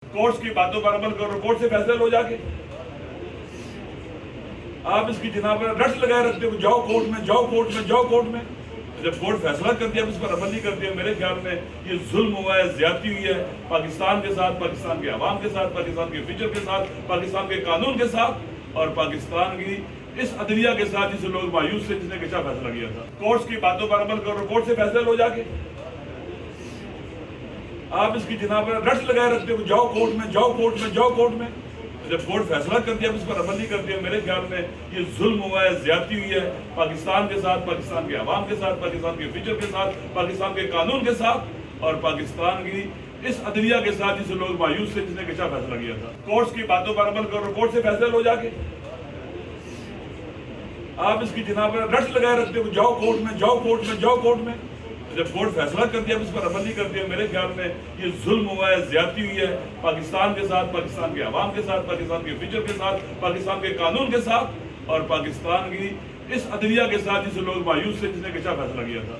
Courts کی باتوں پر عمل کرو، کورٹ سے فیصلہ لو جا کے۔ آپ اس کی جناب رٹس لگائے رکھتے ہو، جاؤ کورٹ میں، جاؤ کورٹ میں، جاؤ کورٹ میں۔ جب کورٹ فیصلہ کر دیا اب اس پر عمل نہیں کرتے، میرے خیال میں یہ ظلم ہوا ہے، زیادتی ہوئی ہے پاکستان کے ساتھ، پاکستان کے عوام کے ساتھ، پاکستان کے فیوچر کے ساتھ، پاکستان کے قانون کے ساتھ، اور پاکستان کی اس عدلیہ کے ساتھ جسے لوگ مایوس تھے، جس نے کچا فیصلہ کیا تھا۔ کورٹس کی باتوں پر عمل کرو، کورٹ سے فیصلہ لو جا کے۔ آپ اس کی جناب رٹس لگائے رکھتے ہو، جاؤ کورٹ میں، جاؤ کورٹ میں، جاؤ کورٹ میں۔ جب کورٹ فیصلہ کر دیا اب اس پر عمل نہیں کرتے، میرے خیال میں یہ ظلم ہوا ہے، زیادتی ہوئی ہے پاکستان کے ساتھ، پاکستان کے عوام کے ساتھ، پاکستان کے فیوچر کے ساتھ، پاکستان کے قانون کے ساتھ، اور پاکستان کی اس عدلیہ کے ساتھ جسے لوگ مایوس تھے، جس نے کچا فیصلہ کیا تھا۔ کورٹس کی باتوں پر عمل کرو، کورٹ سے فیصلہ لو جا کے۔ آپ اس کی جناب رٹس لگائے رکھتے ہو، جاؤ کورٹ میں، جاؤ کورٹ میں، جاؤ کورٹ میں۔ جب کورٹ فیصلہ کر دیا اب اس پر عمل نہیں کرتے، میرے خیال میں یہ ظلم ہوا ہے، زیادتی ہوئی ہے پاکستان کے ساتھ، پاکستان کے عوام کے ساتھ، پاکستان کے فیوچر کے ساتھ، پاکستان کے قانون کے ساتھ، اور پاکستان کی اس عدلیہ کے ساتھ جسے لوگ مایوس تھے، جس نے کچا فیصلہ کیا تھا۔